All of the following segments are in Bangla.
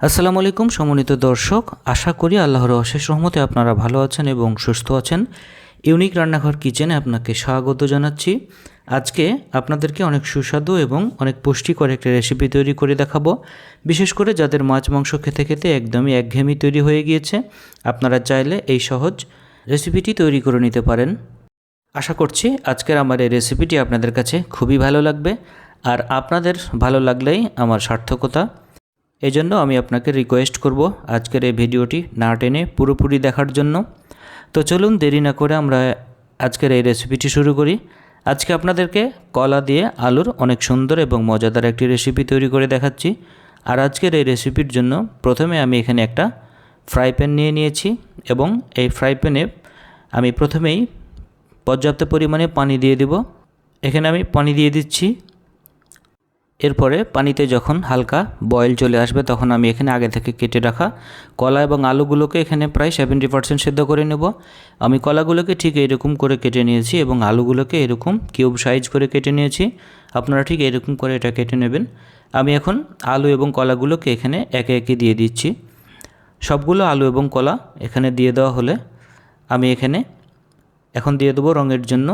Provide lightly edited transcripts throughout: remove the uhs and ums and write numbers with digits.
আসসালামু আলাইকুম সম্মানিত দর্শক, আশা করি আল্লাহর অশেষ রহমতে আপনারা ভালো আছেন এবং সুস্থ আছেন। ইউনিক রান্নাঘর কিচেনে আপনাকে স্বাগত জানাচ্ছি। আজকে আপনাদেরকে অনেক সুস্বাদু এবং অনেক পুষ্টিকর একটা রেসিপি তৈরি করে দেখাবো। বিশেষ করে যাদের মাছ মাংস খেতে খেতে একদমই একঘেয়েমি তৈরি হয়ে গিয়েছে, আপনারা চাইলে এই সহজ রেসিপিটি তৈরি করে নিতে পারেন। আশা করছি আজকের আমার এই রেসিপিটি আপনাদের কাছে খুবই ভালো লাগবে, আর আপনাদের ভালো লাগলেই আমার সার্থকতা। এই জন্য আমি আপনাকে রিকোয়েস্ট করব আজকের এই ভিডিওটি না টেনে পুরোপুরি দেখার জন্য। তো চলুন দেরি না করে আমরা আজকের এই রেসিপিটি শুরু করি। আজকে আপনাদেরকে কলা দিয়ে আলুর অনেক সুন্দর এবং মজাদার একটি রেসিপি তৈরি করে দেখাচ্ছি। আর আজকের এই রেসিপির জন্য প্রথমে আমি এখানে একটা ফ্রাই প্যান নিয়ে নিয়েছি এবং এই ফ্রাই প্যানে আমি প্রথমেই পর্যাপ্ত পরিমাণে পানি দিয়ে দেব। এখানে আমি পানি দিয়ে দিচ্ছি। এরপরে পানিতে যখন হালকা বয়েল চলে আসবে তখন আমি এখানে আগে থেকে কেটে রাখা কলা এবং আলুগুলোকে এখানে প্রায় 70% সেদ্ধ করে নেব। আমি কলাগুলোকে ঠিক এরকম করে কেটে নিয়েছি এবং আলুগুলোকে এরকম কিউব সাইজ করে কেটে নিয়েছি। আপনারা ঠিক এরকম করে এটা কেটে নেবেন। আমি এখন আলু এবং কলাগুলোকে এখানে একে একে দিয়ে দিচ্ছি। সবগুলো আলু এবং কলা এখানে দিয়ে দেওয়া হলে আমি এখানে এখন দিয়ে দেবো রঙের জন্য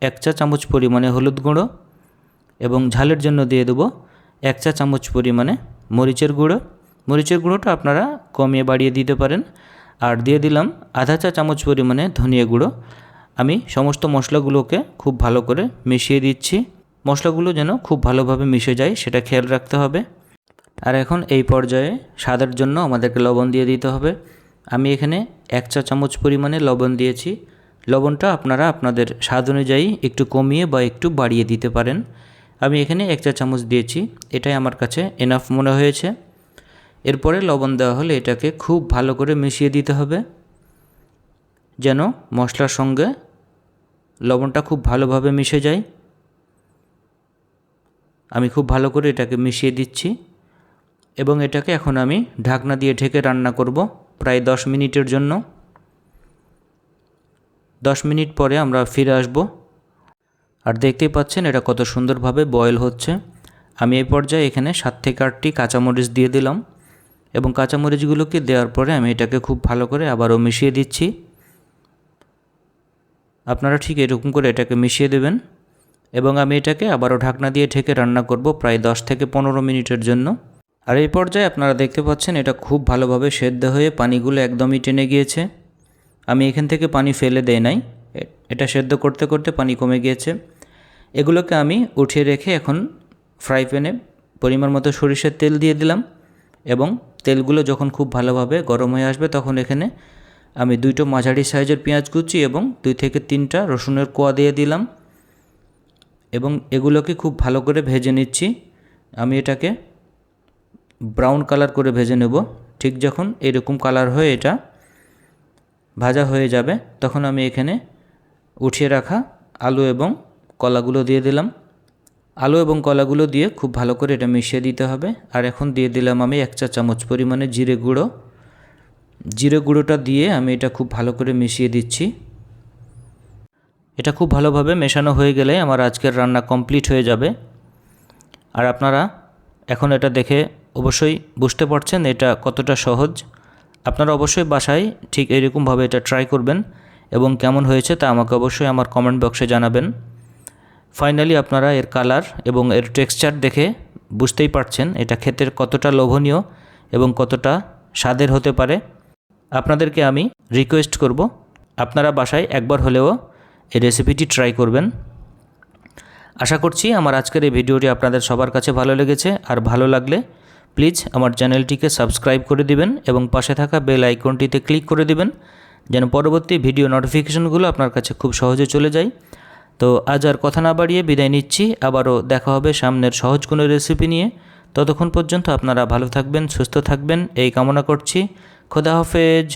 1 চা চামচ পরিমাণে হলুদ গুঁড়ো এবং ঝালের জন্য দিয়ে দেবো 1 চা চামচ পরিমাণে মরিচের গুঁড়ো। মরিচের গুঁড়োটা আপনারা কমিয়ে বাড়িয়ে দিতে পারেন। আর দিয়ে দিলাম আধা চা চামচ পরিমাণে ধনিয়া গুঁড়ো। আমি সমস্ত মশলাগুলোকে খুব ভালো করে মিশিয়ে দিচ্ছি। মশলাগুলো যেন খুব ভালোভাবে মিশে যায় সেটা খেয়াল রাখতে হবে। আর এখন এই পর্যায়ে স্বাদের জন্য আমাদেরকে লবণ দিয়ে দিতে হবে। আমি এখানে 1 চা চামচ পরিমাণে লবণ দিয়েছি। লবণটা আপনারা আপনাদের স্বাদ অনুযায়ী একটু কমিয়ে বা একটু বাড়িয়ে দিতে পারেন। আমি এখানে 1 চা চামচ দিয়েছি, এটাই আমার কাছে এনাফ মনে হয়েছে। এরপরে লবণ দেওয়া হলে এটাকে খুব ভালো করে মিশিয়ে দিতে হবে যেন মশলার সঙ্গে লবণটা খুব ভালোভাবে মিশে যায়। আমি খুব ভালো করে এটাকে মিশিয়ে দিচ্ছি এবং এটাকে এখন আমি ঢাকনা দিয়ে ঢেকে রান্না করব প্রায় 10 মিনিটের জন্য। 10 মিনিট পরে আমরা ফিরে আসব। আর দেখতেই পাচ্ছেন এটা কত সুন্দরভাবে বয়েল হচ্ছে। আমি এই পর্যায়ে এখানে 7 থেকে 8টি কাঁচামরিচ দিয়ে দিলাম এবং কাঁচামরিচগুলোকে দেওয়ার পরে আমি এটাকে খুব ভালো করে আবারও মিশিয়ে দিচ্ছি। আপনারা ঠিক এরকম করে এটাকে মিশিয়ে দেবেন এবং আমি এটাকে আবারও ঢাকনা দিয়ে ঢেকে রান্না করব প্রায় 10 থেকে 15 মিনিটের জন্য। আর এই পর্যায়ে আপনারা দেখতে পাচ্ছেন এটা খুব ভালোভাবে সেদ্ধ হয়ে পানিগুলো একদমই টেনে গিয়েছে। আমি এখান থেকে পানি ফেলে দেই নাই, এটা সেদ্ধ করতে করতে পানি কমে গিয়েছে। এগুলোকে আমি উঠিয়ে রেখে এখন ফ্রাই প্যানে পরিমাণ মতো সরিষার তেল দিয়ে দিলাম এবং তেলগুলো যখন খুব ভালোভাবে গরম হয়ে আসবে তখন এখানে আমি 2টো মাঝারি সাইজের পেঁয়াজ কুচি এবং 2 থেকে 3টা রসুনের কোয়া দিয়ে দিলাম এবং এগুলোকে খুব ভালো করে ভেজে নিচ্ছি। আমি এটাকে ব্রাউন কালার করে ভেজে নেব। ঠিক যখন এরকম কালার হয়ে এটা ভাজা হয়ে যাবে তখন আমি এখানে উঠিয়ে রাখা আলু এবং কলাগুলো দিয়ে দিলাম। আলু এবং কলাগুলো দিয়ে খুব ভালো করে এটা মিশিয়ে দিতে হবে। আর এখন দিয়ে দিলাম আমি 1 চা চামচ পরিমাণে জিরে গুঁড়ো। জিরে গুঁড়োটা দিয়ে আমি এটা খুব ভালো করে মিশিয়ে দিচ্ছি। এটা খুব ভালোভাবে মেশানো হয়ে গেলে আমার আজকের রান্না কমপ্লিট হয়ে যাবে। আর আপনারা এখন এটা দেখে অবশ্যই বুঝতে পারছেন এটা কতটা সহজ। আপনারা অবশ্যই বাসায় ঠিক এরকমভাবে এটা ট্রাই করবেন এবং কেমন হয়েছে তা আমাকে অবশ্যই আমার কমেন্ট বক্সে জানাবেন। ফাইনালি আপনারা এর কালার এবং এর টেক্সচার দেখে বুঝতেই পারছেন এটা খেতে কতটা লোভনীয় এবং কতটা স্বাদের হতে পারে। আপনাদেরকে আমি রিকোয়েস্ট করব আপনারা বাসায় একবার হলেও এই রেসিপিটি ট্রাই করবেন। আশা করছি আমার আজকের এই ভিডিওটি আপনাদের সবার কাছে ভালো লেগেছে। আর ভালো লাগলে প্লিজ আমার চ্যানেলটিকে সাবস্ক্রাইব করে দিবেন এবং পাশে থাকা বেল আইকনটিতে ক্লিক করে দিবেন যেন পরবর্তী ভিডিও নোটিফিকেশনগুলো আপনার কাছে খুব সহজে চলে যায়। তো আজ আর কথা না বাড়িয়ে বিদায় নিচ্ছি। আবারও দেখা হবে সামনের সহজ কোনো রেসিপি নিয়ে। ততক্ষণ পর্যন্ত আপনারা ভালো থাকবেন, সুস্থ থাকবেন এই কামনা করছি। খোদা হাফেজ।